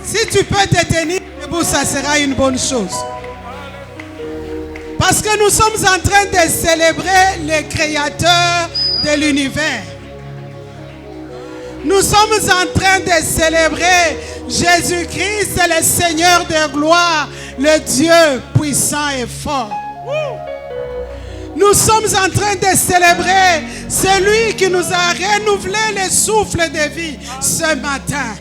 Si tu peux te tenir debout, ça sera une bonne chose. Parce que nous sommes en train de célébrer le Créateur de l'univers. Nous sommes en train de célébrer Jésus-Christ, le Seigneur de gloire, le Dieu puissant et fort. Nous sommes en train de célébrer celui qui nous a renouvelé le souffle de vie ce matin.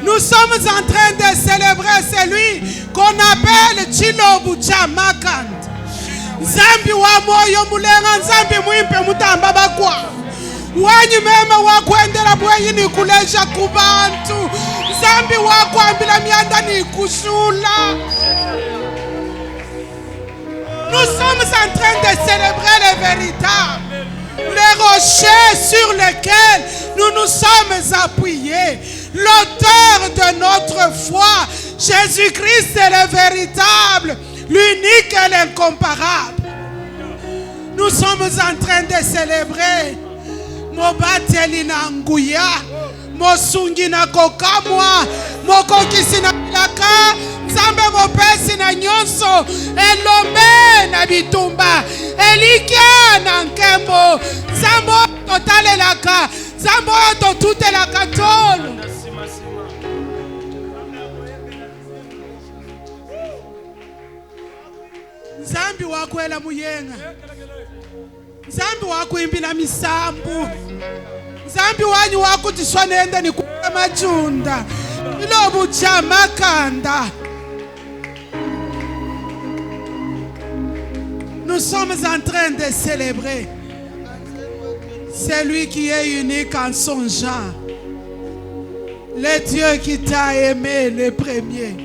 Nous sommes en train de célébrer celui qu'on appelle Chilobu Chamakand. Zambi wa moyo mulenga nzambi mwimpe mutamba bakwa. Wanyi mema wakwendela bwenyi ni kuleja kubantu. Zambi wakwambila mianda ni kushula. Nous sommes en train de célébrer le véritable, le rocher sur lequel nous nous sommes appuyés, l'auteur de notre foi, Jésus-Christ est le véritable, l'unique et l'incomparable. Nous sommes en train de célébrer Mobateli na nguya, Mosungi na kokamwa, Mokokisi na milaka, Zambe mopesi na nyonso, Elombe na bitumba, Elikia na nkembo, Zambo totale laka, Zambo totute laka tolo. Zambi wakwela muyenga, Zambi wakuimbila misambu, Zambi wanyu wakutiswa nende ni kuka majunda, Ilobu Chamakanda. Nous sommes en train de célébrer celui qui est unique en son genre. Le Dieu qui t'a aimé le premier.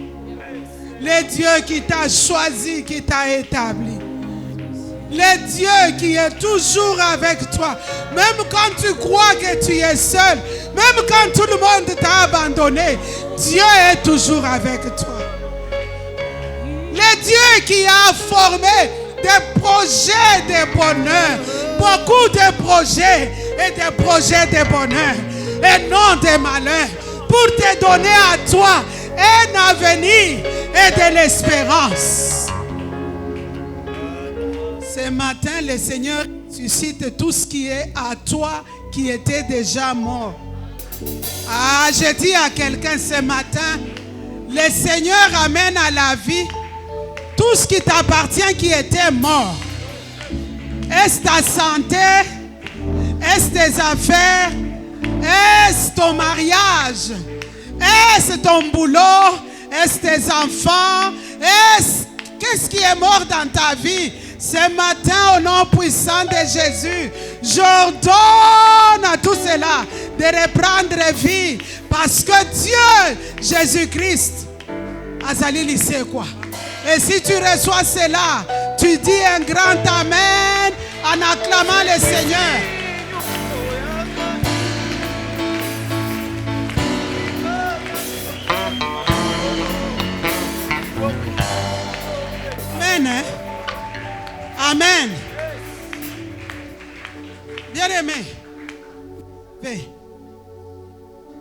Le Dieu qui t'a choisi, qui t'a établi. Le Dieu qui est toujours avec toi. Même quand tu crois que tu es seul. Même quand tout le monde t'a abandonné. Dieu est toujours avec toi. Le Dieu qui a formé des projets de bonheur. Beaucoup de projets et des projets de bonheur. Et non de malheur. Pour te donner à toi un avenir et de l'espérance. Ce matin, le Seigneur suscite tout ce qui est à toi qui était déjà mort. Ah, je dis à quelqu'un ce matin, le Seigneur amène à la vie tout ce qui t'appartient qui était mort. Est-ce ta santé? Est-ce tes affaires? Est-ce ton mariage? Est-ce ton boulot? Est-ce tes enfants? Qu'est-ce qui est mort dans ta vie? Ce matin, au nom puissant de Jésus, j'ordonne à tout cela de reprendre vie. Parce que Dieu, Jésus-Christ, Azali lycée quoi. Et si tu reçois cela, tu dis un grand Amen en acclamant le Seigneur. Amen. Hein? Amen. Bien-aimé,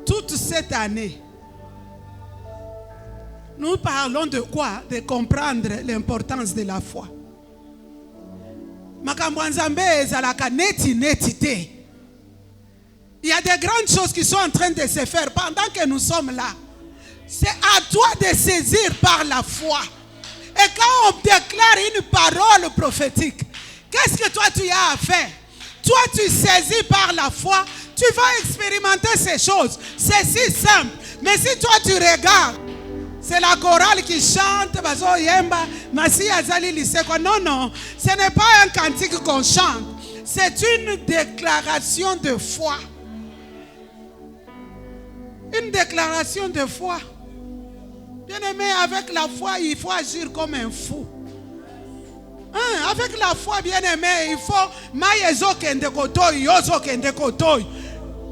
toute cette année, nous parlons de quoi? De comprendre l'importance de la foi. Il y a des grandes choses qui sont en train de se faire pendant que nous sommes là. C'est à toi de saisir par la foi. Et quand on déclare une parole prophétique, qu'est-ce que toi tu as à faire? Toi tu saisis par la foi, tu vas expérimenter ces choses. C'est si simple. Mais si toi tu regardes, c'est la chorale qui chante, non, non, ce n'est pas un cantique qu'on chante. C'est une déclaration de foi. Une déclaration de foi. Bien-aimé, avec la foi, il faut agir comme un fou. Avec la foi, bien-aimé, il faut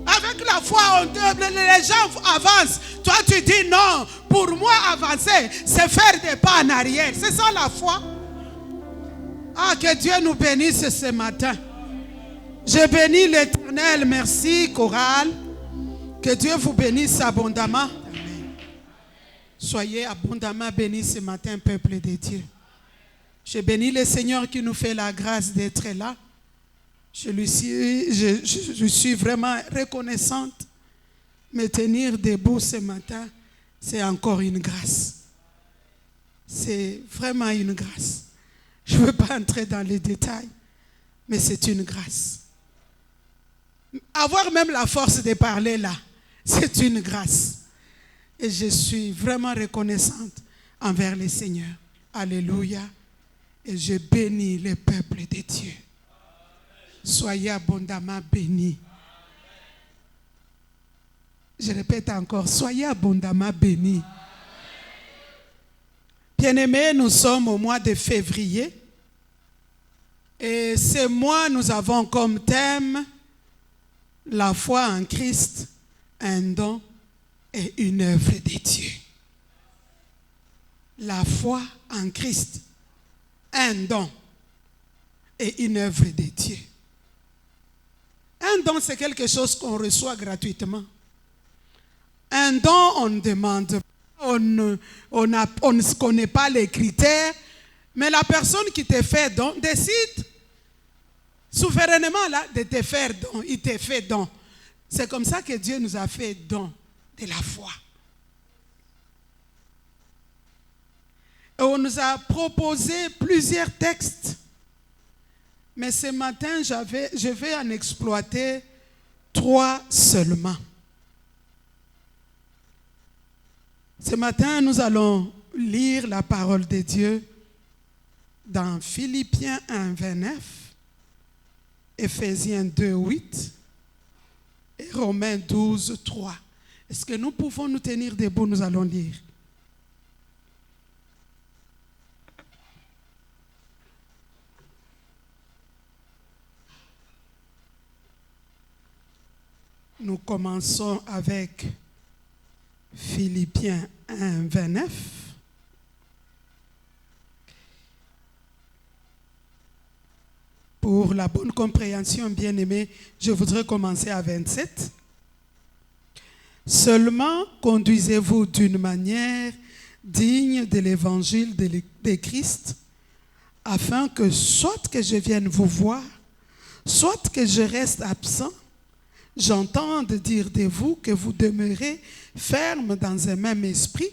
avec la foi, les gens avancent. Toi, tu dis non. Pour moi, avancer, c'est faire des pas en arrière. C'est ça la foi. Ah, que Dieu nous bénisse ce matin. Je bénis l'Éternel. Merci, chorale. Que Dieu vous bénisse abondamment. Amen. Soyez abondamment bénis ce matin, peuple de Dieu. Je bénis le Seigneur qui nous fait la grâce d'être là. Je suis vraiment reconnaissante. Me tenir debout ce matin, c'est encore une grâce. C'est vraiment une grâce. Je ne veux pas entrer dans les détails, mais c'est une grâce. Avoir même la force de parler là, c'est une grâce. Et je suis vraiment reconnaissante envers le Seigneur. Alléluia. Et je bénis le peuple de Dieu. Soyez abondamment bénis. Je répète encore, soyez abondamment bénis. Bien-aimés, nous sommes au mois de février. Et ce mois, nous avons comme thème la foi en Christ, un don et une œuvre de Dieu. La foi en Christ, un don et une œuvre de Dieu. Un don, c'est quelque chose qu'on reçoit gratuitement. Un don, on demande, on ne connaît pas les critères, mais la personne qui te fait don décide souverainement là, de te faire don. Il te fait don. C'est comme ça que Dieu nous a fait don de la foi. Et on nous a proposé plusieurs textes. Mais ce matin, je vais en exploiter 3 seulement. Ce matin, nous allons lire la parole de Dieu dans Philippiens 1, 29, Éphésiens 2, 8 et Romains 12, 3. Est-ce que nous pouvons nous tenir debout? Nous allons lire. Nous commençons avec Philippiens 1, 29. Pour la bonne compréhension, bien-aimés, je voudrais commencer à 27. Seulement conduisez-vous d'une manière digne de l'évangile de Christ, afin que soit que je vienne vous voir, soit que je reste absent, j'entends dire de vous que vous demeurez fermes dans un même esprit,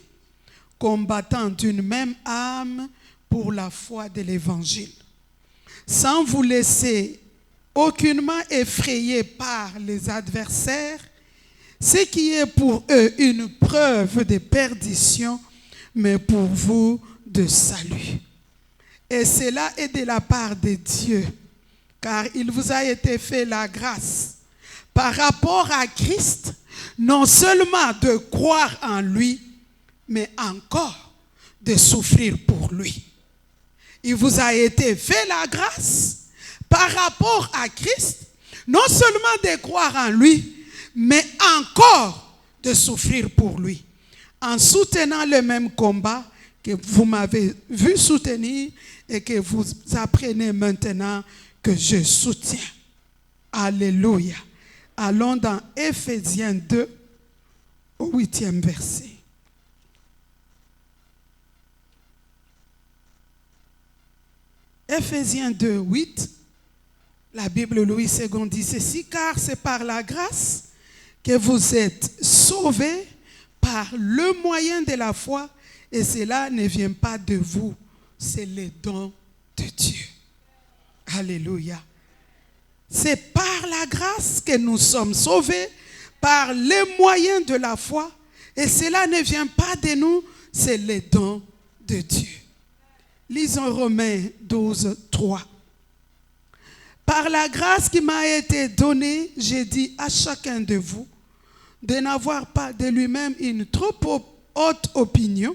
combattant d'une même âme pour la foi de l'Évangile, sans vous laisser aucunement effrayer par les adversaires, ce qui est pour eux une preuve de perdition, mais pour vous de salut. Et cela est de la part de Dieu, car il vous a été fait la grâce par rapport à Christ, non seulement de croire en lui, mais encore de souffrir pour lui. Il vous a été fait la grâce par rapport à Christ, non seulement de croire en lui, mais encore de souffrir pour lui, en soutenant le même combat que vous m'avez vu soutenir et que vous apprenez maintenant que je soutiens. Alléluia. Allons dans Éphésiens 2, au 8e verset. Éphésiens 2, 8, la Bible Louis II dit ceci, car c'est par la grâce que vous êtes sauvés par le moyen de la foi, et cela ne vient pas de vous, c'est le don de Dieu. Alléluia. C'est par la grâce que nous sommes sauvés, par les moyens de la foi, et cela ne vient pas de nous, c'est le don de Dieu. Lisons Romains 12, 3. Par la grâce qui m'a été donnée, j'ai dit à chacun de vous de n'avoir pas de lui-même une trop haute opinion,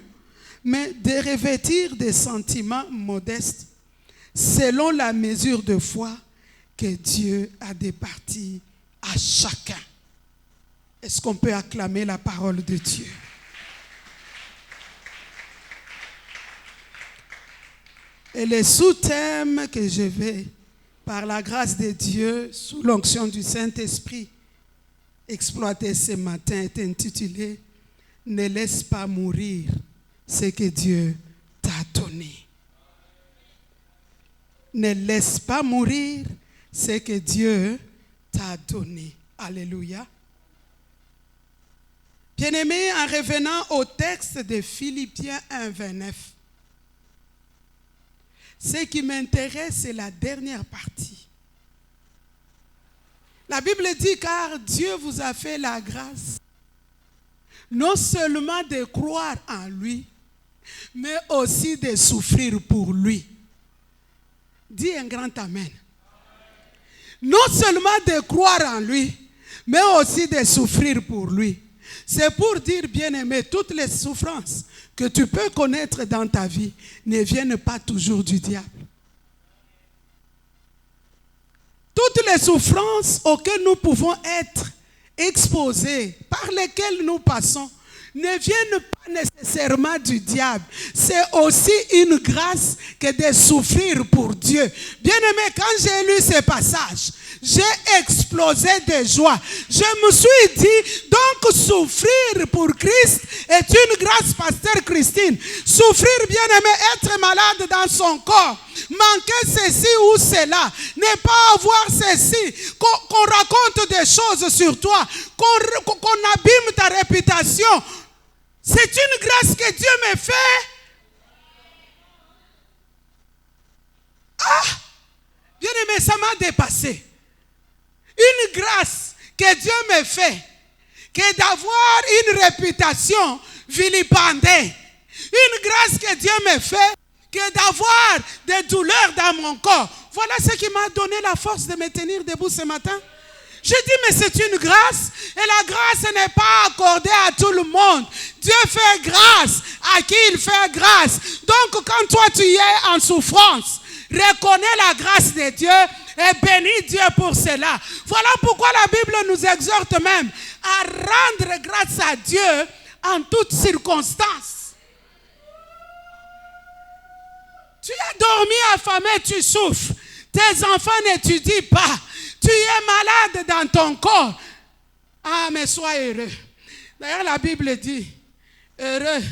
mais de revêtir des sentiments modestes, selon la mesure de foi que Dieu a départie à chacun. Est-ce qu'on peut acclamer la parole de Dieu? Et le sous-thème que je vais, par la grâce de Dieu, sous l'onction du Saint-Esprit, exploiter ce matin est intitulé « Ne laisse pas mourir ce que Dieu t'a donné. Ne laisse pas mourir ce que Dieu t'a donné. Alléluia. Bien-aimés, en revenant au texte de Philippiens 1, 29, ce qui m'intéresse, c'est la dernière partie. La Bible dit, car Dieu vous a fait la grâce, non seulement de croire en lui, mais aussi de souffrir pour lui. Dis un grand amen. Non seulement de croire en lui, mais aussi de souffrir pour lui. C'est pour dire, bien-aimé, toutes les souffrances que tu peux connaître dans ta vie ne viennent pas toujours du diable. Toutes les souffrances auxquelles nous pouvons être exposés, par lesquelles nous passons, ne viennent pas nécessairement du diable. C'est aussi une grâce que de souffrir pour Dieu. Bien-aimé, quand j'ai lu ce passage, j'ai explosé de joie. Je me suis dit, donc souffrir pour Christ est une grâce, pasteur Christine. Souffrir, bien-aimé, être malade dans son corps, manquer ceci ou cela, ne pas avoir ceci, qu'on raconte des choses sur toi, qu'on abîme ta réputation. C'est une grâce que Dieu me fait. Ah, bien aimé, ça m'a dépassé. Une grâce que Dieu me fait, que d'avoir une réputation vilipendée. Une grâce que Dieu me fait, que d'avoir des douleurs dans mon corps. Voilà ce qui m'a donné la force de me tenir debout ce matin. Je dis, mais c'est une grâce. Et la grâce n'est pas accordée à tout le monde. Dieu fait grâce à qui il fait grâce. Donc, quand toi tu es en souffrance, reconnais la grâce de Dieu et bénis Dieu pour cela. Voilà pourquoi la Bible nous exhorte même à rendre grâce à Dieu en toutes circonstances. Tu as dormi affamé, tu souffres. Tes enfants n'étudient pas. Tu es malade dans ton corps. Ah, mais sois heureux. D'ailleurs, la Bible dit, heureux.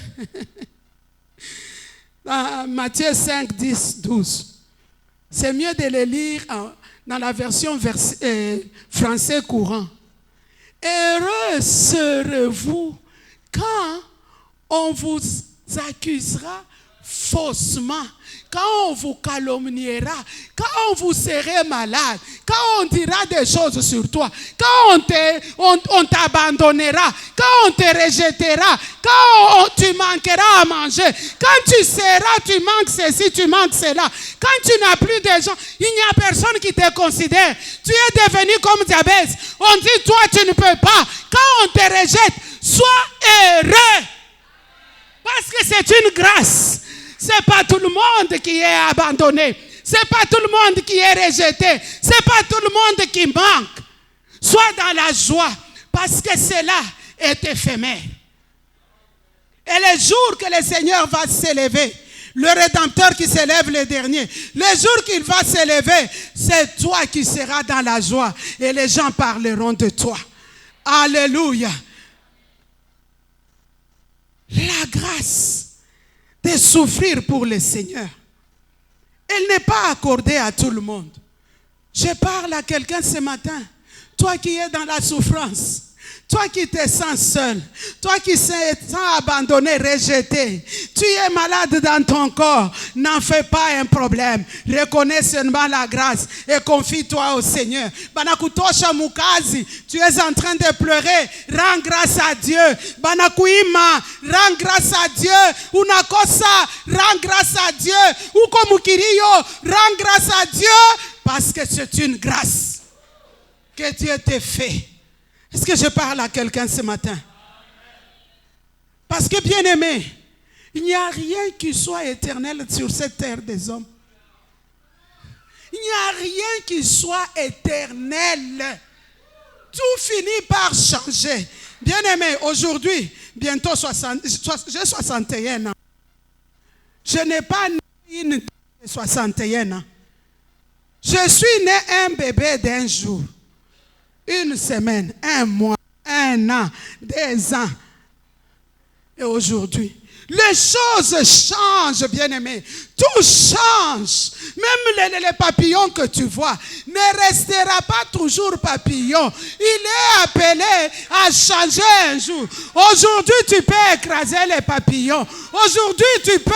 Dans Matthieu 5, 10, 12. C'est mieux de le lire dans la version français courant. Heureux serez-vous quand on vous accusera faussement, quand on vous calomniera, quand on vous sera malade, quand on dira des choses sur toi, quand on t'abandonnera, quand on te rejettera, quand tu manqueras à manger, quand tu seras, tu manques ceci, tu manques cela, quand tu n'as plus de gens, il n'y a personne qui te considère. Tu es devenu comme Diabète. On dit, toi, tu ne peux pas. Quand on te rejette, sois heureux. Parce que c'est une grâce. C'est pas tout le monde qui est abandonné. C'est pas tout le monde qui est rejeté. C'est pas tout le monde qui manque. Sois dans la joie parce que cela est éphémère. Et le jour que le Seigneur va s'élever, le Rédempteur qui s'élève le dernier, le jour qu'il va s'élever, c'est toi qui seras dans la joie et les gens parleront de toi. Alléluia. La grâce de souffrir pour le Seigneur, elle n'est pas accordée à tout le monde. Je parle à quelqu'un ce matin, toi qui es dans la souffrance, toi qui te sens seul, toi qui te sens abandonné, rejeté, tu es malade dans ton corps, n'en fais pas un problème. Reconnais seulement la grâce et confie-toi au Seigneur. Banakutosha mukazi, tu es en train de pleurer, rends grâce à Dieu. Banakuima, rends grâce à Dieu. Unakosa, rends grâce à Dieu. Ukomukirio, rends grâce à Dieu parce que c'est une grâce que Dieu te fait. Est-ce que je parle à quelqu'un ce matin? Parce que, bien aimé, il n'y a rien qui soit éternel sur cette terre des hommes. Il n'y a rien qui soit éternel. Tout finit par changer. Bien aimé, aujourd'hui, bientôt j'ai 61 ans. Je n'ai pas né une de 61 ans. Je suis né un bébé d'un jour. Une semaine, un mois, un an, 2 ans. Et aujourd'hui, Les choses changent, bien-aimés. Tout change. Même les papillons que tu vois ne restera pas toujours papillon. Il est appelé à changer un jour. Aujourd'hui, tu peux écraser les papillons. Aujourd'hui, tu peux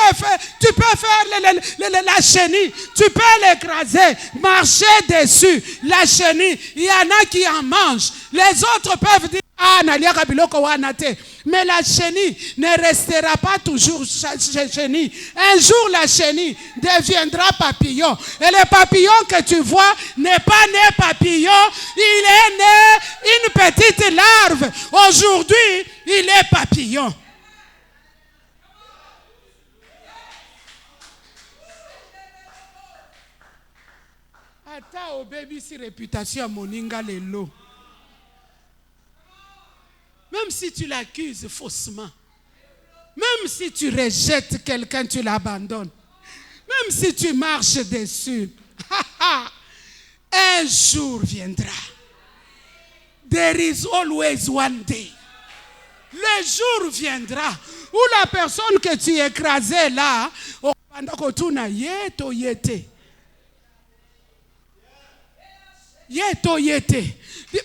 faire la chenille. Tu peux l'écraser, marcher dessus. La chenille, il y en a qui en mangent. Les autres peuvent dire, mais la chenille ne restera pas toujours chenille. Un jour, la chenille deviendra papillon. Et le papillon que tu vois n'est pas né papillon. Il est né une petite larve. Aujourd'hui, il est papillon. Ata au baby si réputation moninga lelo. Même si tu l'accuses faussement, même si tu rejettes quelqu'un, tu l'abandonnes, même si tu marches dessus, un jour viendra. There is always one day. Le jour viendra où la personne que tu écrasais là,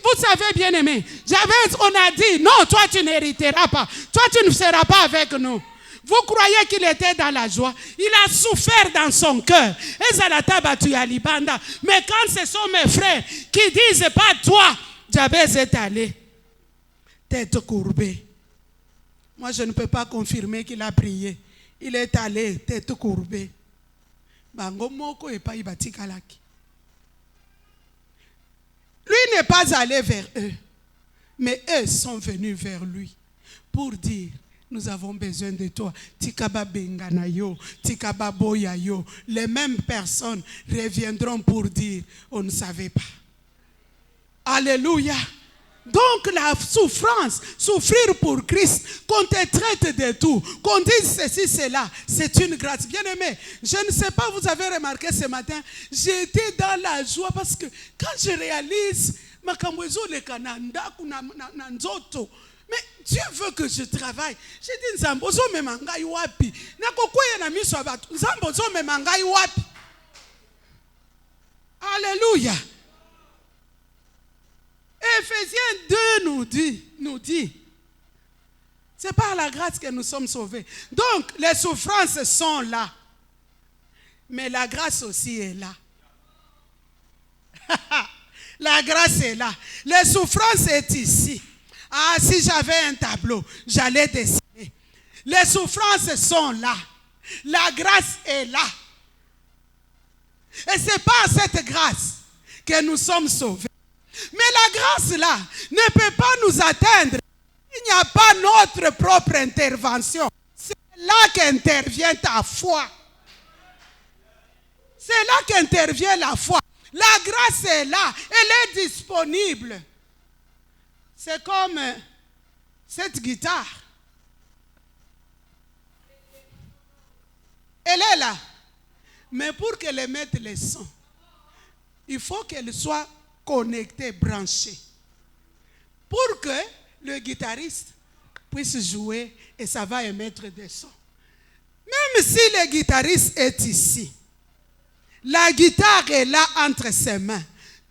vous savez, bien aimé, on a dit, non, toi tu n'hériteras pas. Toi tu ne seras pas avec nous. Vous croyez qu'il était dans la joie? Il a souffert dans son cœur. Mais quand ce sont mes frères qui disent, pas toi, Jabez est allé, tête courbée. Moi je ne peux pas confirmer qu'il a prié. Il est allé, tête courbée. Lui n'est pas allé vers eux, mais eux sont venus vers lui pour dire, nous avons besoin de toi. Tikaba benganayo, tikaba boyayo. Les mêmes personnes reviendront pour dire, on ne savait pas. Alléluia. Donc la souffrance, souffrir pour Christ, qu'on te traite de tout, qu'on dise ceci, cela, c'est une grâce. Bien aimé, je ne sais pas, vous avez remarqué ce matin, j'étais dans la joie parce que quand je réalise, mais Dieu veut que je travaille. J'ai dit, Nzambozo me mangai wapi. Nakokweye na miso abatu. Nzambozo me mangai wapi. Alléluia. Éphésiens 2 nous dit, c'est par la grâce que nous sommes sauvés. Donc, les souffrances sont là. Mais la grâce aussi est là. La grâce est là. Les souffrances est ici. Ah, si j'avais un tableau, j'allais dessiner. Les souffrances sont là. La grâce est là. Et c'est par cette grâce que nous sommes sauvés. Mais la grâce là ne peut pas nous atteindre. Il n'y a pas notre propre intervention. C'est là qu'intervient ta foi. C'est là qu'intervient la foi. La grâce est là. Elle est disponible. C'est comme cette guitare. Elle est là. Mais pour qu'elle émette les sons, il faut qu'elle soit connectée, branchée. Pour que le guitariste puisse jouer et ça va émettre des sons. Même si le guitariste est ici, la guitare est là entre ses mains.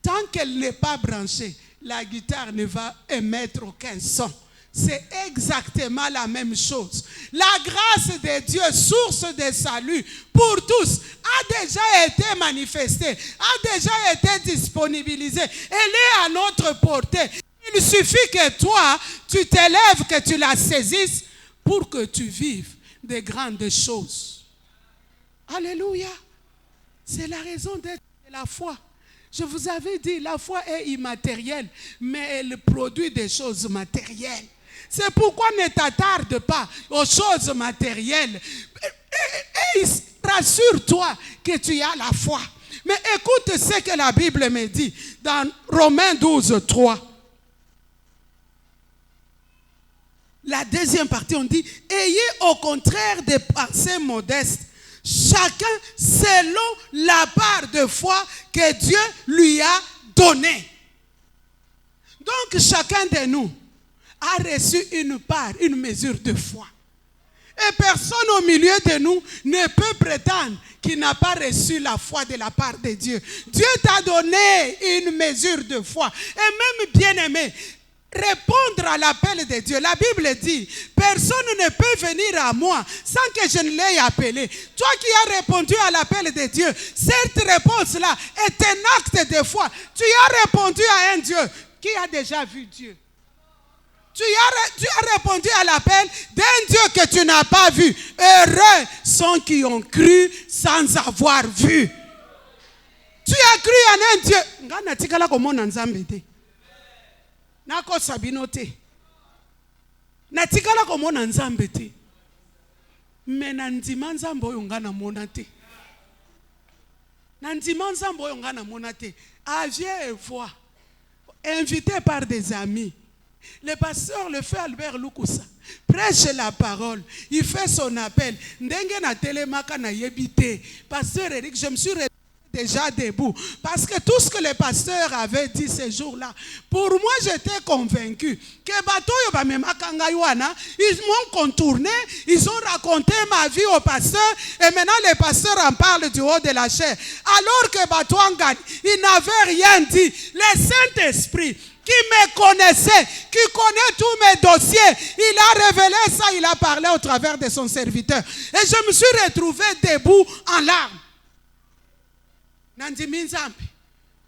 Tant qu'elle n'est pas branchée, la guitare ne va émettre aucun son. C'est exactement la même chose. La grâce de Dieu, source de salut pour tous, a déjà été manifestée, a déjà été disponibilisée. Elle est à notre portée. Il suffit que toi, tu t'élèves, que tu la saisisses pour que tu vives de grandes choses. Alléluia. C'est la raison d'être de la foi. Je vous avais dit, la foi est immatérielle, mais elle produit des choses matérielles. C'est pourquoi ne t'attarde pas aux choses matérielles. Et rassure-toi que tu as la foi. Mais écoute ce que la Bible me dit dans Romains 12, 3. La deuxième partie, on dit, ayez au contraire des pensées modestes, chacun selon la part de foi que Dieu lui a donnée. Donc chacun de nous a reçu une part, une mesure de foi. Et personne au milieu de nous ne peut prétendre qu'il n'a pas reçu la foi de la part de Dieu. Dieu t'a donné une mesure de foi. Et même bien-aimé, répondre à l'appel de Dieu. La Bible dit, personne ne peut venir à moi sans que je ne l'aie appelé. Toi qui as répondu à l'appel de Dieu, cette réponse-là est un acte de foi. Tu as répondu à un Dieu qui a déjà vu Dieu. Tu as répondu à l'appel d'un Dieu que tu n'as pas vu. Heureux sont qui ont cru sans avoir vu. Tu as cru en un Dieu. Nako sabino te. Natikala komona nzambe te. Me nandima nzambe oyo nga na mona te. Nandima nzambe oyo nga na mona te. Viens et vois. Invité par des amis. Le pasteur, le frère Albert Lukusa, prêche la parole. Il fait son appel. Ndenge na telemaka na yebite. Pasteur Eric, je me suis déjà debout. Parce que tout ce que le pasteur avait dit ces jours-là, pour moi, j'étais convaincu que ils m'ont contourné, ils ont raconté ma vie au pasteur, et maintenant le pasteur en parle du haut de la chair. Alors que Batouangan, il n'avait rien dit. Le Saint-Esprit, qui me connaissait, qui connaît tous mes dossiers, il a révélé ça, il a parlé au travers de son serviteur. Et je me suis retrouvé debout en larmes. Nandimi Nzambe,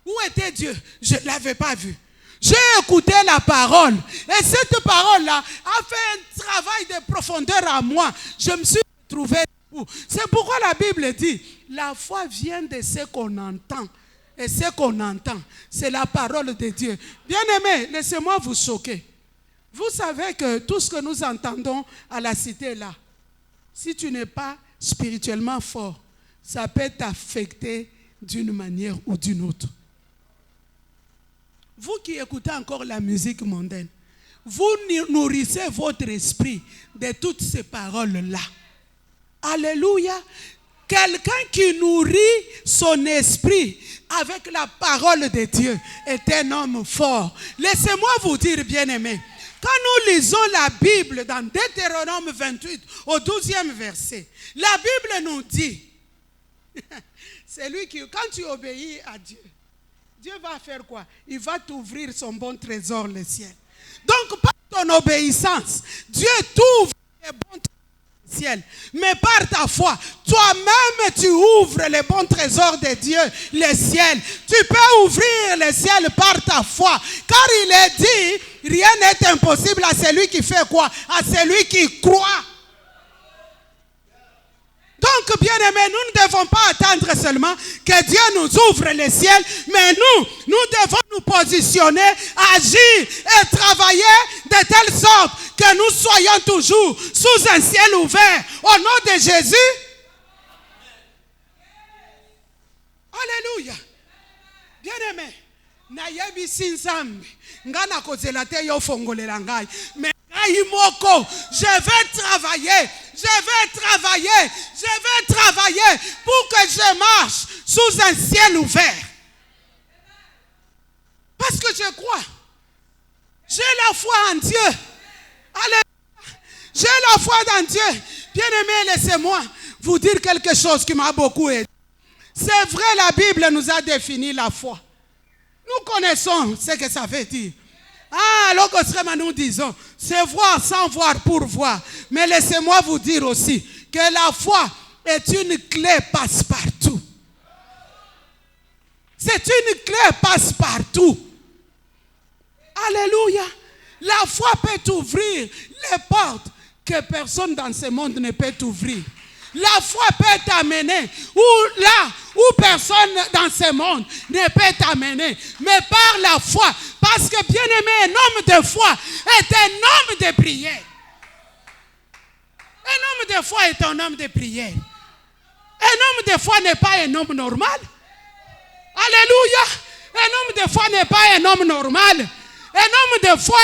où était Dieu? Je ne l'avais pas vu. J'ai écouté la parole. Et cette parole-là a fait un travail de profondeur à moi. Je me suis retrouvé debout. C'est pourquoi la Bible dit, la foi vient de ce qu'on entend. Et ce qu'on entend, c'est la parole de Dieu. Bien-aimés, laissez-moi vous choquer. Vous savez que tout ce que nous entendons à la cité là, si tu n'es pas spirituellement fort, ça peut t'affecter d'une manière ou d'une autre. Vous qui écoutez encore la musique mondaine, vous nourrissez votre esprit de toutes ces paroles-là. Alléluia. Quelqu'un qui nourrit son esprit avec la parole de Dieu est un homme fort. Laissez-moi vous dire, bien-aimés, quand nous lisons la Bible dans Deutéronome 28, au 12e verset, la Bible nous dit, c'est lui qui, quand tu obéis à Dieu, Dieu va faire quoi? Il va t'ouvrir son bon trésor, le ciel. Donc, par ton obéissance, Dieu t'ouvre les bons trésors du ciel. Mais par ta foi, toi-même, tu ouvres les bons trésors de Dieu, le ciel. Tu peux ouvrir le ciel par ta foi. Car il est dit, rien n'est impossible à celui qui fait quoi? À celui qui croit. Donc, bien-aimés, nous ne devons pas attendre seulement que Dieu nous ouvre le ciel, mais nous devons nous positionner, agir et travailler de telle sorte que nous soyons toujours sous un ciel ouvert. Au nom de Jésus. Alléluia. Bien-aimés, nayebi sinzambe ngana kozela te yo fongolela ngai, mais je vais travailler pour que je marche sous un ciel ouvert. Parce que je crois. J'ai la foi en Dieu. Alléluia. J'ai la foi en Dieu. Bien-aimés, laissez-moi vous dire quelque chose qui m'a beaucoup aidé. C'est vrai, la Bible nous a défini la foi. Nous connaissons ce que ça veut dire. Alors que nous disons, c'est voir sans voir pour voir. Mais laissez-moi vous dire aussi que la foi est une clé passe-partout. C'est une clé passe-partout. Alléluia. La foi peut t'ouvrir les portes que personne dans ce monde ne peut t'ouvrir. La foi peut t'amener là où personne dans ce monde ne peut t'amener. Mais par la foi, parce que bien-aimé, un homme de foi est un homme de prière. Un homme de foi est un homme de prière. Un homme de foi n'est pas un homme normal. Alléluia. Un homme de foi n'est pas un homme normal. Un homme de foi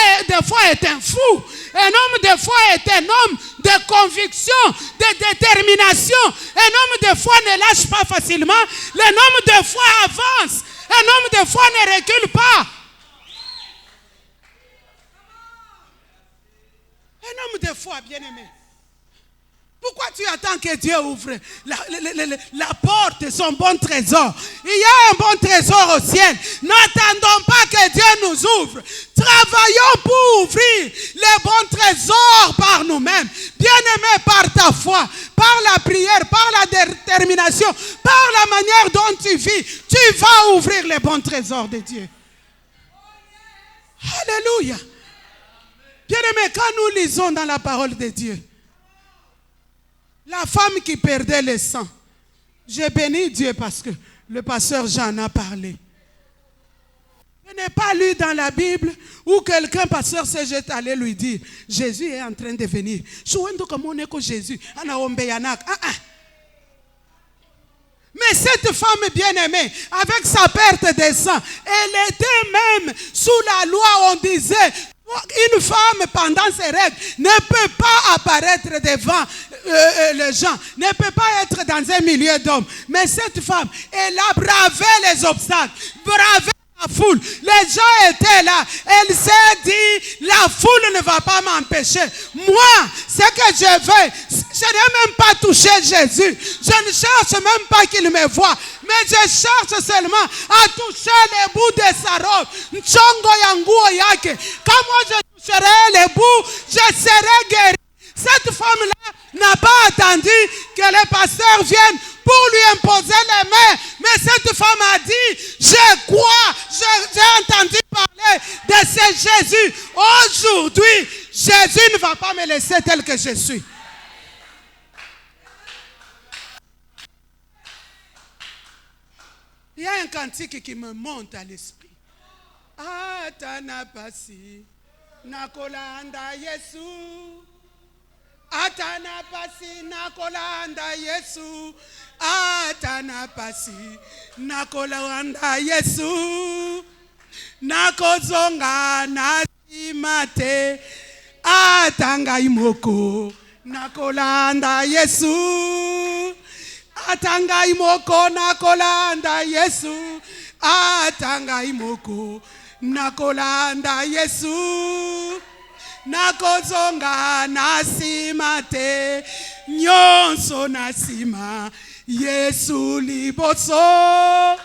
est un fou. Un homme de foi est un homme de conviction, de détermination. Un homme de foi ne lâche pas facilement. Un homme de foi avance. Un homme de foi ne recule pas. Un homme de foi, bien-aimé. Pourquoi tu attends que Dieu ouvre la porte, son bon trésor? Il y a un bon trésor au ciel. N'attendons pas que Dieu nous ouvre. Travaillons pour ouvrir les bons trésors par nous-mêmes. Bien-aimé, par ta foi, par la prière, par la détermination, par la manière dont tu vis, tu vas ouvrir les bons trésors de Dieu. Alléluia. Bien-aimé, quand nous lisons dans la parole de Dieu, la femme qui perdait le sang, j'ai béni Dieu parce que le pasteur Jean a parlé. Je n'ai pas lu dans la Bible où quelqu'un, pasteur Serge, est allé lui dire, Jésus est en train de venir. Jésus. Mais cette femme bien-aimée, avec sa perte de sang, elle était même sous la loi, on disait, une femme pendant ses règles ne peut pas apparaître devant les gens, ne peut pas être dans un milieu d'hommes. Mais cette femme, elle a bravé les obstacles, bravé la foule. Les gens étaient là. Elle s'est dit, la foule ne va pas m'empêcher. Moi, ce que je veux, je n'ai même pas touché Jésus. Je ne cherche même pas qu'il me voie. Mais je cherche seulement à toucher les bouts de sa robe. Quand moi je toucherai les bouts, je serai guéri. Cette femme-là n'a pas attendu que le pasteur vienne pour lui imposer les mains. Mais cette femme a dit, je crois, j'ai entendu parler de ce Jésus. Aujourd'hui, Jésus ne va pas me laisser tel que je suis. Il y a un cantique qui me monte à l'esprit. Atana pasi, nakolanda Yesu. Atana pasi, nakolanda Yesu. Atana pasi, nakolanda Yesu. Nakozonga nasimate. Atanga imoko, nakolanda Yesu. Atanga imoko nakolanda Yesu. Atanga imoko nakolanda Yesu. Nakozonga nasimate. Nyonso nasima Yesu liboso.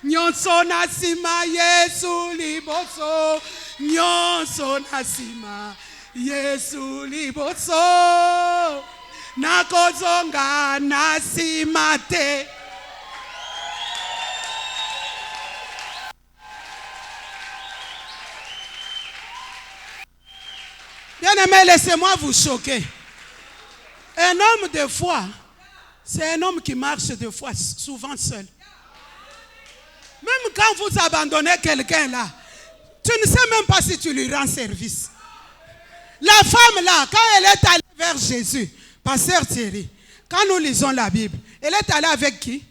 Nyonso nasima Yesu liboso. Nyonso nasima Yesu liboso. Nakozonga nasimate. Bien-aimé, laissez-moi vous choquer. Un homme de foi, c'est un homme qui marche de foi souvent seul. Même quand vous abandonnez quelqu'un là, tu ne sais même pas si tu lui rends service. La femme là, quand elle est allée vers Jésus, pasteur Thierry, quand nous lisons la Bible, elle est allée avec qui?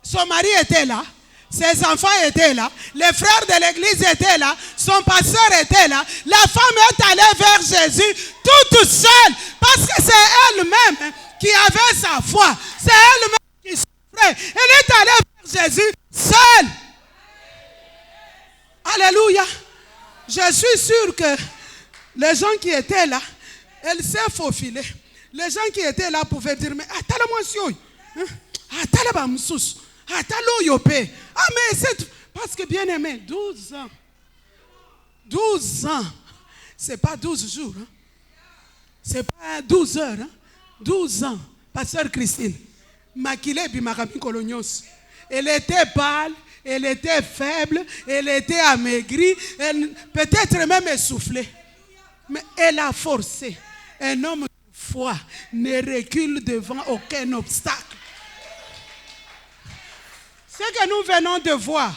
Son mari était là, ses enfants étaient là, les frères de l'église étaient là, son pasteur était là. La femme est allée vers Jésus toute seule, parce que c'est elle-même qui avait sa foi, c'est elle-même qui souffrait. Elle est allée vers Jésus seule. Alléluia. Je suis sûr que les gens qui étaient là, elle s'est faufilée. Les gens qui étaient là pouvaient dire, mais attends-moi, attends-moi, attends-moi, ah, mais c'est... Parce que bien aimé, 12 ans. 12 ans. C'est pas 12 jours. Hein. C'est pas 12 heures. Hein. 12 ans. Pasteur Christine. Makile Bimarami Kolonios. Elle était pâle. Elle était faible. Elle était amaigrie. Peut-être même essoufflée. Mais elle a forcé. Un homme de foi ne recule devant aucun obstacle. Ce que nous venons de voir.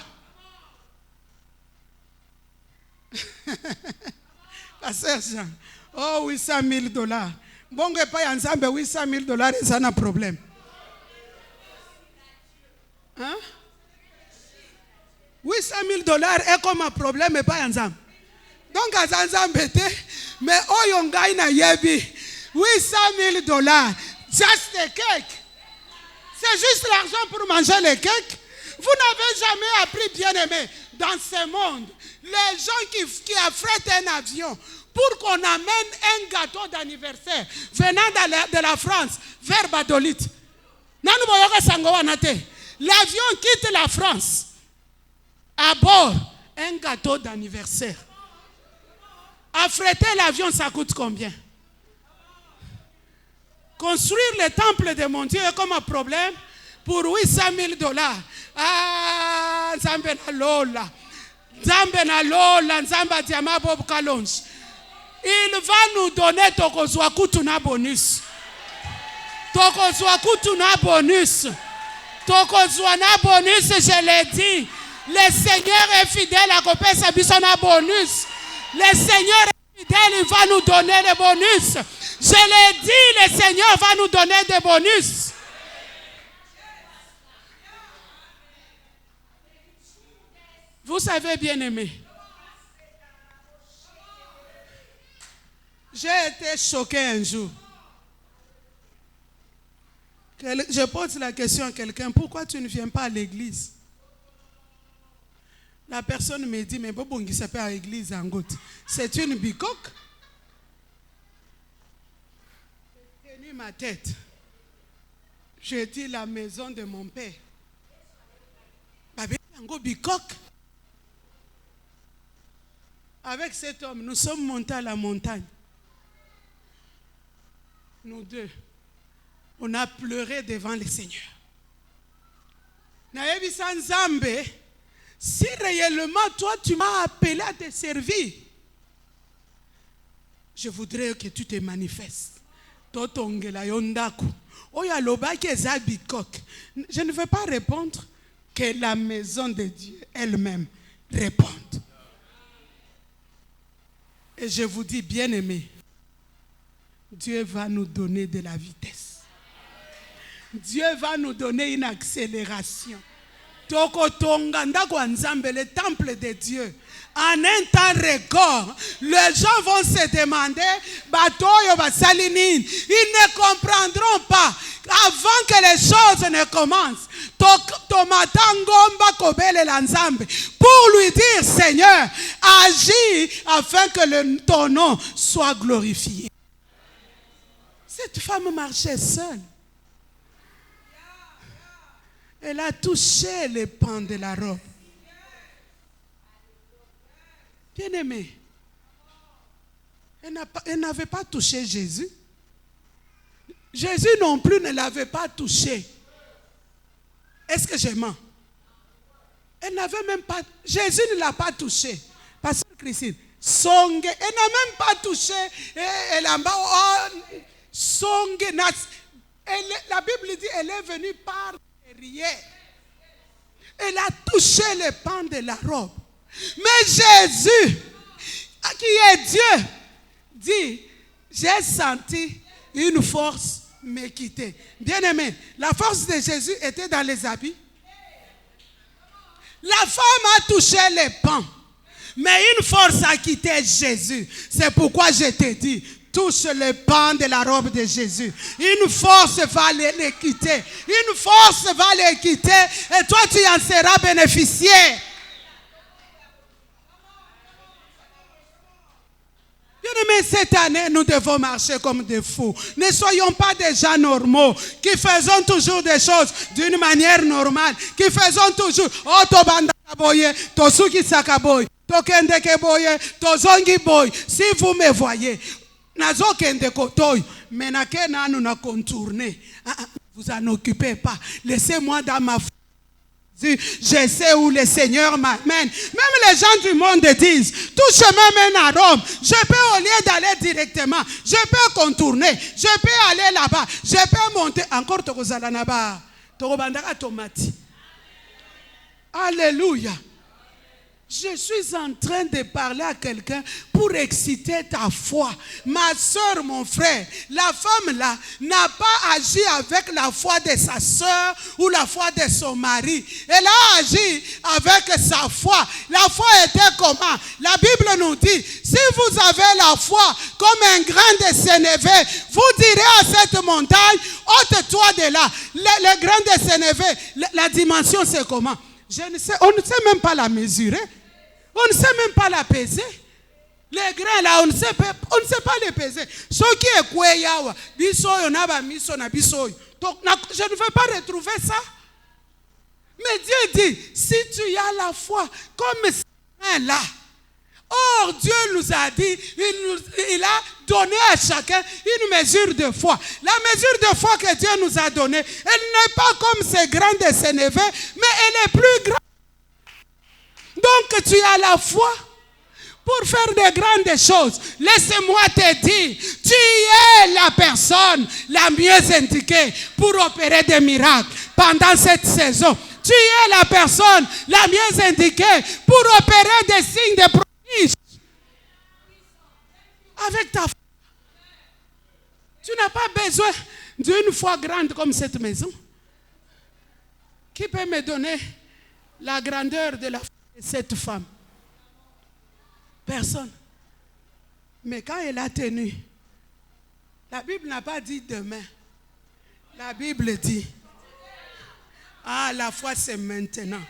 Pasteur Jean. Oh, $800,000. Bon, pas ensemble, $800,000, c'est un problème. Hein? $800,000 est comme un problème, mais pas ensemble. Donc, ensemble, mais oh, yon gagne na yebi. $800,000. Just a cake. C'est juste l'argent pour manger le cake. Vous n'avez jamais appris, bien aimé, dans ce monde, les gens qui affrètent un avion pour qu'on amène un gâteau d'anniversaire venant de la France vers Badolite. L'avion quitte la France. À bord, un gâteau d'anniversaire. Affréter l'avion, ça coûte combien? Construire le temple de mon Dieu est comme un problème pour $800,000. Ah, Nzambe na lola. Nzambe na lola, Nzamba diama bob kalonge. Il va nous donner tokozwa kutuna bonus. Tokozwa kutuna bonus. Tokozwa na bonus, je l'ai dit. Le Seigneur est fidèle à couper sa bisona bonus. Le Seigneur est fidèle, il va nous donner des bonus. Je l'ai dit, le Seigneur va nous donner des bonus. Vous savez, bien aimé, j'ai été choqué un jour. Je pose la question à quelqu'un, pourquoi tu ne viens pas à l'église? La personne me dit, mais bon, qui s'appelle à l'église en goutte. C'est une bicoque. J'ai tenu ma tête. J'ai dit la maison de mon père. Bicoque. Avec cet homme, nous sommes montés à la montagne. Nous deux. On a pleuré devant le Seigneur. Nayebisan Nzambe, si réellement toi tu m'as appelé à te servir, je voudrais que tu te manifestes. Totongela yondaku. Oya lobaki eza bikok. Je ne veux pas répondre, que la maison de Dieu elle-même réponde. Et je vous dis, bien-aimés, Dieu va nous donner de la vitesse. Dieu va nous donner une accélération. Le temple de Dieu. En un temps record, les gens vont se demander, ils ne comprendront pas avant que les choses ne commencent. Pour lui dire, Seigneur, agis afin que ton nom soit glorifié. Cette femme marchait seule. Elle a touché les pans de la robe. Bien-aimé, elle n'avait pas touché Jésus. Jésus non plus ne l'avait pas touché. Est-ce que je mens? Elle n'avait même pas... Jésus ne l'a pas touché. Pasteur Christine, songe, elle n'a même pas touché. Elle a songe. La Bible dit elle est venue par derrière. Elle a touché les pans de la robe. Mais Jésus, qui est Dieu, dit, j'ai senti une force me quitter. Bien-aimé, la force de Jésus était dans les habits. La femme a touché les pans, mais une force a quitté Jésus. C'est pourquoi je te dis, touche le pan de la robe de Jésus. Une force va les quitter. Une force va les quitter et toi tu en seras bénéficiaire. Bien-aimés, cette année, nous devons marcher comme des fous. Ne soyons pas des gens normaux qui faisons toujours des choses d'une manière normale, qui faisons toujours oh tobanda boye, tosuki sakaboy, tokende boye, tozongi boy. Si vous me voyez, nazo kende kotoy, menake nanu na contourner. Vous en occupez pas. Laissez-moi dans ma je sais où le Seigneur m'amène. Même les gens du monde disent, tout chemin mène à Rome. Je peux, au lieu d'aller directement, je peux contourner. Je peux aller là-bas. Je peux monter. Encore Tokozalanaba. Tokobandaka tomati. Alléluia. Je suis en train de parler à quelqu'un pour exciter ta foi. Ma soeur, mon frère, la femme là n'a pas agi avec la foi de sa soeur ou la foi de son mari. Elle a agi avec sa foi. La foi était comment? La Bible nous dit, si vous avez la foi comme un grain de sénévé, vous direz à cette montagne, ôte-toi de là. Le grain de sénévé, la dimension c'est comment? Je ne sais, on ne sait même pas la mesurer. On ne sait même pas la peser. Les grains là, on ne sait pas les peser. Ce qui est quoi yawa, bisoyo na ba miso na bisoyo. Donc je ne veux pas retrouver ça. Mais Dieu dit, si tu as la foi comme ces grains là. Or Dieu nous a dit, il a donné à chacun une mesure de foi. La mesure de foi que Dieu nous a donnée, elle n'est pas comme ces grains de sénévé, mais elle est plus grande. Donc tu as la foi pour faire de grandes choses. Laisse-moi te dire, tu es la personne la mieux indiquée pour opérer des miracles pendant cette saison. Tu es la personne la mieux indiquée pour opérer des signes de prodige. Avec ta foi. Tu n'as pas besoin d'une foi grande comme cette maison. Qui peut me donner la grandeur de la foi de cette femme? Personne. Mais quand elle a tenu, la Bible n'a pas dit demain. La Bible dit, la foi c'est maintenant.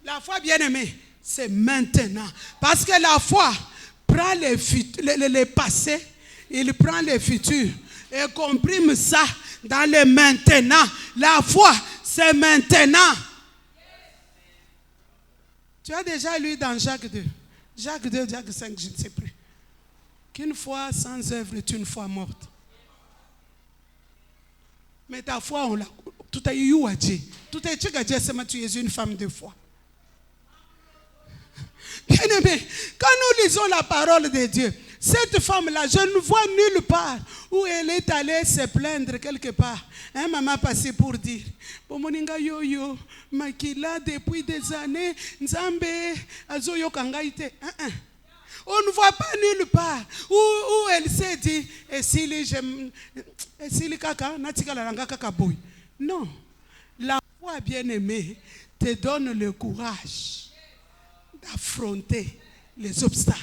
La foi, bien aimée, c'est maintenant. Parce que la foi prend le passé, il prend le futur et comprime ça dans le maintenant. La foi, c'est maintenant. Tu as déjà lu dans Jacques 2. Jacques 2, Jacques 5, je ne sais plus. Qu'une foi sans œuvre est une foi morte. Mais ta foi, on l'a. Tout a eu à Dieu. Tout a été à Dieu, c'est que tu es une femme de foi. Bien aimé, quand nous lisons la parole de Dieu, cette femme-là, je ne vois nulle part où elle est allée se plaindre quelque part. Un maman passé pour dire, Bomoninga yo, makila depuis des années, Nzambe, azoyo kangaite. On ne voit pas nulle part où elle s'est dit, non, la foi bien-aimée te donne le courage d'affronter les obstacles.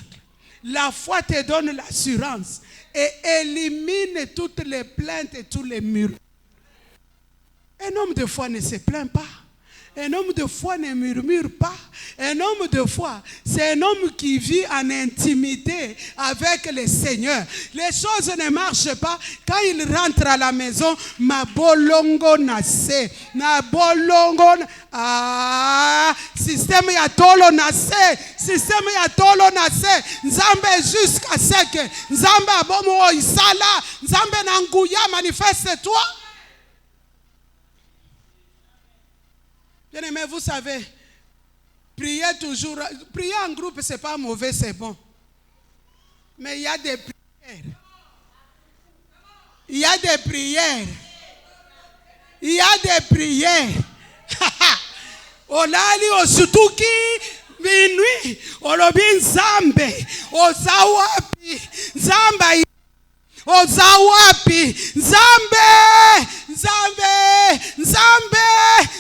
La foi te donne l'assurance et élimine toutes les plaintes et tous les murs. Un homme de foi ne se plaint pas. Un homme de foi ne murmure pas. Un homme de foi, c'est un homme qui vit en intimité avec le Seigneur. Les choses ne marchent pas. Quand il rentre à la maison, ma bolongo nase, na bolongo, système ya tolo nase, système ya tolo nase. Nzambe jusqu'à ce que Nzambe abomo isala, Nzambe nanguya manifeste-toi. Bien aimé, vous savez, prier toujours, prier en groupe, ce n'est pas mauvais, c'est bon. Mais il y a des prières. Il y a des prières. Il y a des prières. Olali osutuki minuit. Olobin zambe. Ozawapi. Zamba. Ozawapi. Zambe. Nzambe, Nzambe,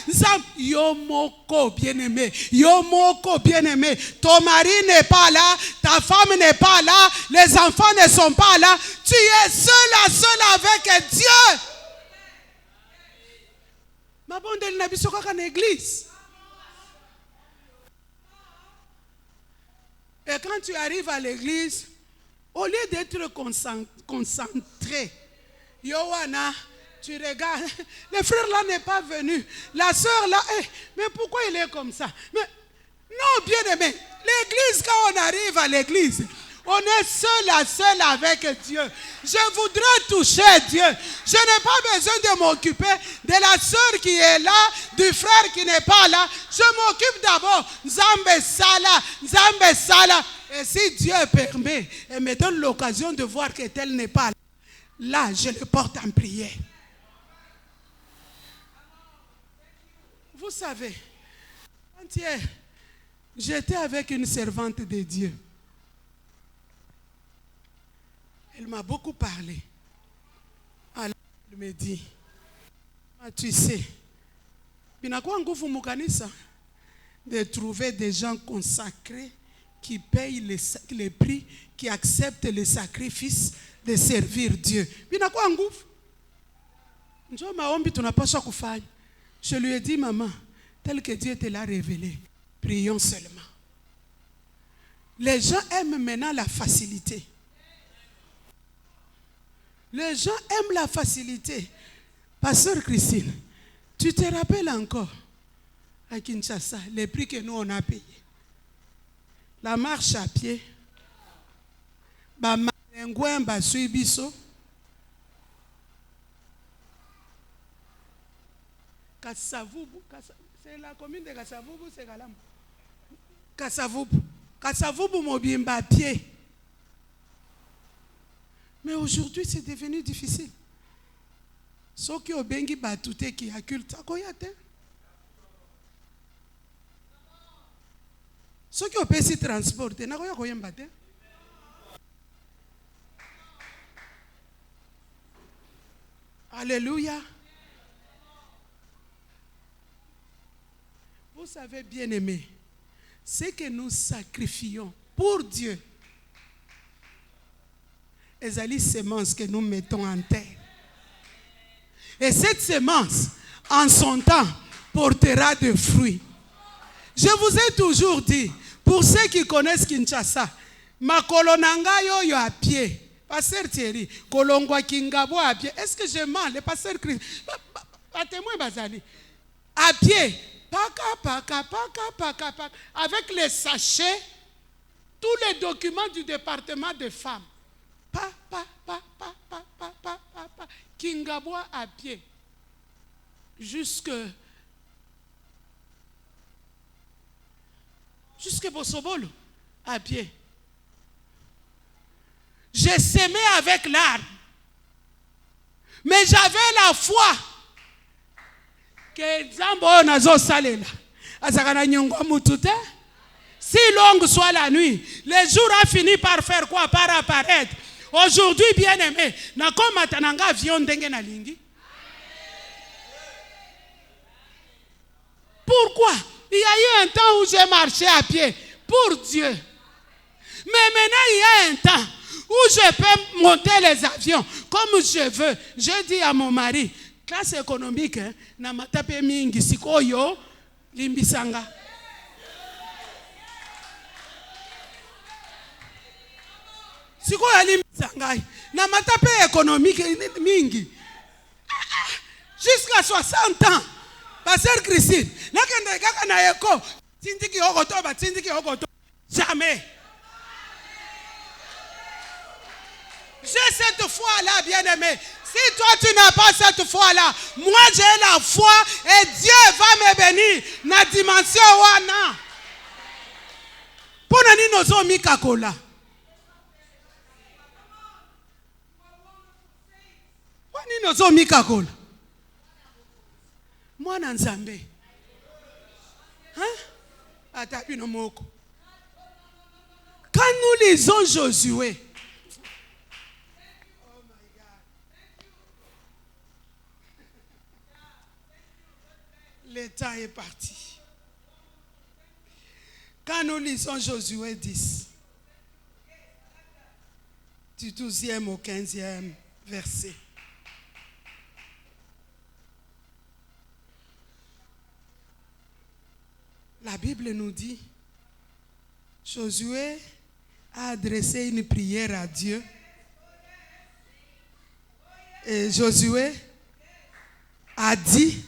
Nzambe. Yomoko bien-aimé, Yomoko bien-aimé. Ton mari n'est pas là, ta femme n'est pas là, les enfants ne sont pas là. Tu es seul avec Dieu. Ma bonne n'a pas l'église. Et quand tu arrives à l'église, au lieu d'être concentré, Yohana, tu regardes, le frère là n'est pas venu. La soeur là, mais pourquoi il est comme ça? Mais, non, bien aimé, l'église, quand on arrive à l'église, on est seul avec Dieu. Je voudrais toucher Dieu. Je n'ai pas besoin de m'occuper de la soeur qui est là, du frère qui n'est pas là. Je m'occupe d'abord. Nzambe Sala, Nzambe Sala. Et si Dieu permet et me donne l'occasion de voir que tel n'est pas là, là, je le porte en prière. Vous savez, hier, j'étais avec une servante de Dieu. Elle m'a beaucoup parlé. Alors, elle me dit, tu sais, de trouver des gens consacrés qui payent les prix, qui acceptent les sacrifices de servir Dieu. Je lui ai dit, maman, tel que Dieu te l'a révélé, prions seulement. Les gens aiment maintenant la facilité. Les gens aiment la facilité. Pasteur Christine, tu te rappelles encore à Kinshasa les prix que nous on a payés? La marche à pied, ba malengouin ba suibiso, Kasavubu, c'est la commune de Kasavubu, c'est Galam. Kasavubu mobimba à pied. Mais aujourd'hui, c'est devenu difficile. Ceux qui ont bengi batouté qui acculent, ça koyate. Ceux qui ont payé si transporter, n'a koya koyembate. Alléluia. Vous savez, bien aimé, c'est que nous sacrifions pour Dieu. Et les semences que nous mettons en terre. Et cette semence, en son temps, portera des fruits. Je vous ai toujours dit, pour ceux qui connaissent Kinshasa, ma kolonanga yo à pied. Pasteur Thierry, kolongwa kingabo à pied. Est-ce que je mens? Le pasteur Christ, pas témoin Bazali. À pied, paka, avec les sachets, tous les documents du département des femmes. Kingabois à pied. Jusque Bosobolo à pied. J'ai semé avec l'arbre. Mais j'avais la foi que Zambo nazo salela. Azakana nyongwa mutute. Si longue soit la nuit, le jour a fini par faire quoi? Par apparaître. Aujourd'hui, bien aimé, nakoma tananga avion ndenge na lingi. Pourquoi? Il y a eu un temps où j'ai marché à pied pour Dieu. Mais maintenant, il y a un temps où je peux monter les avions comme je veux. Je dis à mon mari, classe économique, na matape mingi sikoyo limbisanga. Sikoyo limbisanga. Na matape économique mingi. Jusqu'à 60 ans. Pasteur Christine, jamais. J'ai cette foi-là, bien-aimé. Si toi tu n'as pas cette foi-là, moi j'ai la foi et Dieu va me bénir. Na dimension wana. Pour nani nozo mikakola. Wani nozo mikakola. Moi Nzambe. Hein? Quand nous lisons Josué, oh my God. Le temps est parti. Quand nous lisons Josué 10, du 12e au 15e verset. La Bible nous dit, Josué a adressé une prière à Dieu. Et Josué a dit,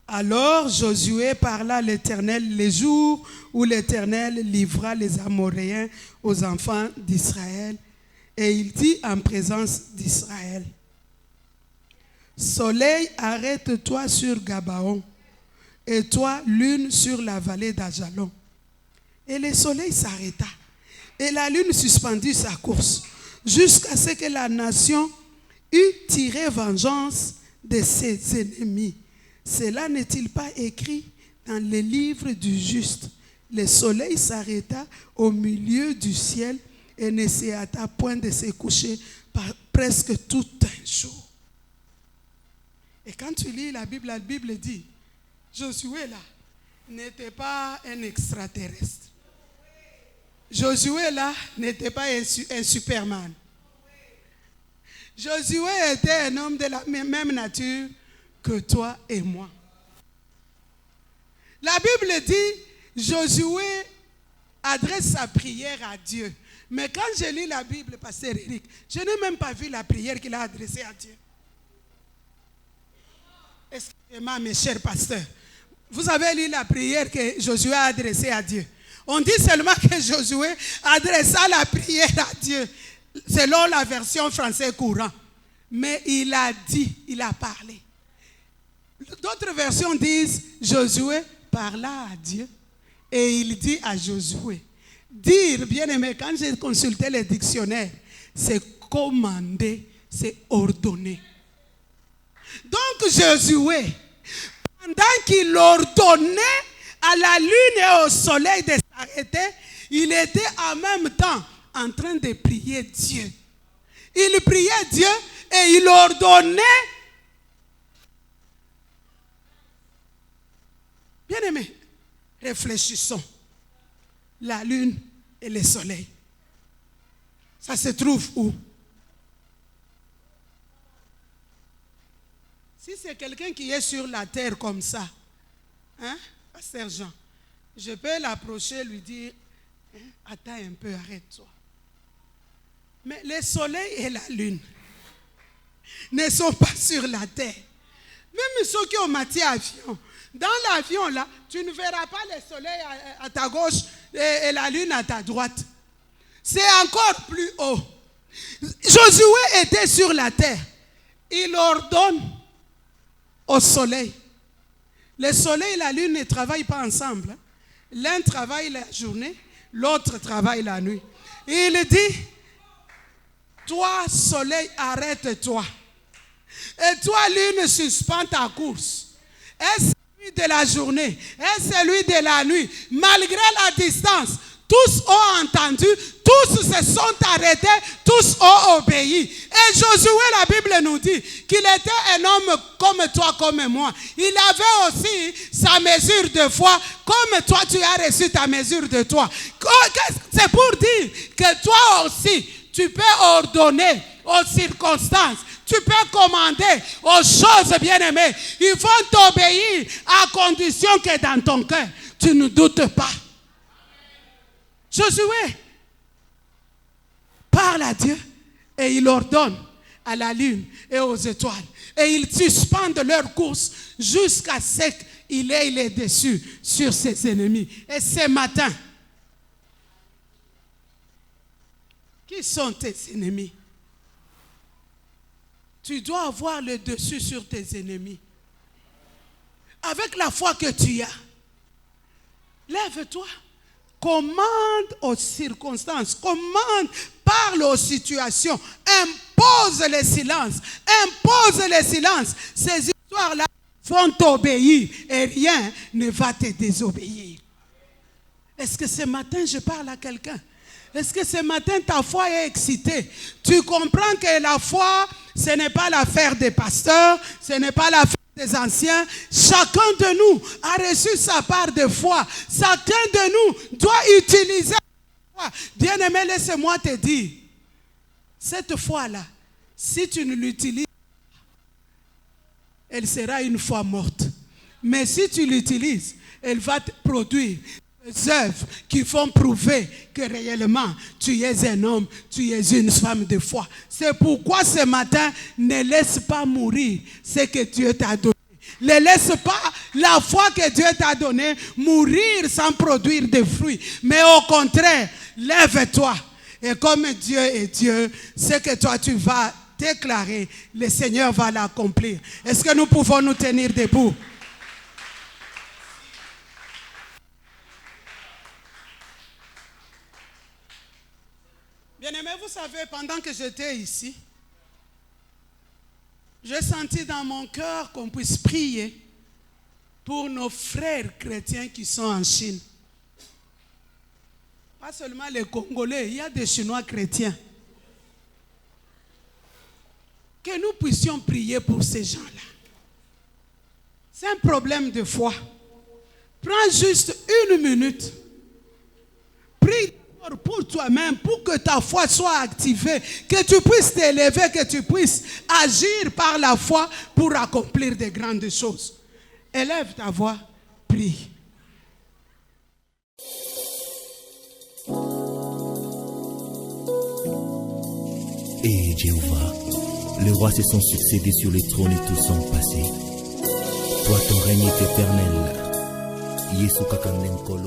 alors Josué parla à l'Éternel les jours où l'Éternel livra les Amoréens aux enfants d'Israël. Et il dit en présence d'Israël, Soleil, arrête-toi sur Gabaon. Et toi, lune sur la vallée d'Ajalon. Et le soleil s'arrêta. Et la lune suspendit sa course. Jusqu'à ce que la nation eût tiré vengeance de ses ennemis. Cela n'est-il pas écrit dans le livre du juste? Le soleil s'arrêta au milieu du ciel et ne se hâta point de se coucher presque tout un jour. Et quand tu lis la Bible dit, Josué là n'était pas un extraterrestre. Josué là n'était pas un Superman. Josué était un homme de la même nature que toi et moi. La Bible dit, Josué adresse sa prière à Dieu. Mais quand je lis la Bible, pasteur Eric, je n'ai même pas vu la prière qu'il a adressée à Dieu. Excusez-moi, mes chers pasteurs. Vous avez lu la prière que Josué a adressée à Dieu. On dit seulement que Josué adressa la prière à Dieu, selon la version française courant. Mais il a dit, il a parlé. D'autres versions disent, Josué parla à Dieu et il dit à Josué. Dire, bien aimé, quand j'ai consulté le dictionnaire, c'est commander, c'est ordonner. Donc Josué, pendant qu'il ordonnait à la lune et au soleil de s'arrêter, il était en même temps en train de prier Dieu. Il priait Dieu et il ordonnait. Bien aimé, réfléchissons. La lune et le soleil. Ça se trouve où? Si c'est quelqu'un qui est sur la terre comme ça, hein, pasteur Jean, je peux l'approcher et lui dire, hein, attends un peu, arrête-toi. Mais le soleil et la lune ne sont pas sur la terre. Même ceux qui ont matière avion, dans l'avion là, tu ne verras pas le soleil à ta gauche et la lune à ta droite. C'est encore plus haut. Josué était sur la terre. Il ordonne au soleil. Le soleil et la lune ne travaillent pas ensemble. L'un travaille la journée, l'autre travaille la nuit. Et il dit, toi soleil, arrête-toi. Et toi lune, suspends ta course. Est-ce celui de la journée? Est-ce celui de la nuit? Malgré la distance, tous ont entendu, tous se sont arrêtés, tous ont obéi. Et Josué, la Bible nous dit qu'il était un homme comme toi, comme moi. Il avait aussi sa mesure de foi, comme toi tu as reçu ta mesure de toi. C'est pour dire que toi aussi, tu peux ordonner aux circonstances. Tu peux commander aux choses bien-aimées. Ils vont t'obéir à condition que dans ton cœur, tu ne doutes pas. Josué parle à Dieu et il ordonne à la lune et aux étoiles. Et ils suspendent leur course jusqu'à ce qu'il ait les dessus sur ses ennemis. Et ce matin, qui sont tes ennemis? Tu dois avoir le dessus sur tes ennemis. Avec la foi que tu as, lève-toi. Commande aux circonstances, commande, parle aux situations, impose le silence, impose le silence. Ces histoires-là vont t'obéir et rien ne va te désobéir. Est-ce que ce matin je parle à quelqu'un? Est-ce que ce matin ta foi est excitée? Tu comprends que la foi, ce n'est pas l'affaire des pasteurs, ce n'est pas l'affaire des anciens. Chacun de nous a reçu sa part de foi. Chacun de nous doit utiliser la foi. Bien-aimé, laisse-moi te dire, cette foi-là, si tu ne l'utilises pas, elle sera une foi morte. Mais si tu l'utilises, elle va te produire des œuvres qui vont prouver que réellement tu es un homme, tu es une femme de foi. C'est pourquoi ce matin, ne laisse pas mourir ce que Dieu t'a donné. Ne laisse pas la foi que Dieu t'a donnée mourir sans produire de fruits. Mais au contraire, lève-toi. Et comme Dieu est Dieu, ce que toi tu vas déclarer, le Seigneur va l'accomplir. Est-ce que nous pouvons nous tenir debout? Bien-aimés, vous savez, pendant que j'étais ici, j'ai senti dans mon cœur qu'on puisse prier pour nos frères chrétiens qui sont en Chine. Pas seulement les Congolais, il y a des Chinois chrétiens. Que nous puissions prier pour ces gens-là. C'est un problème de foi. Prends juste une minute. Prie pour toi-même, pour que ta foi soit activée, que tu puisses t'élever, que tu puisses agir par la foi pour accomplir de grandes choses. Élève ta voix, prie. Et Jéhovah, les rois se sont succédés sur les trônes et tous sont passés. Toi, ton règne est éternel. Yesu Kakanenkolo.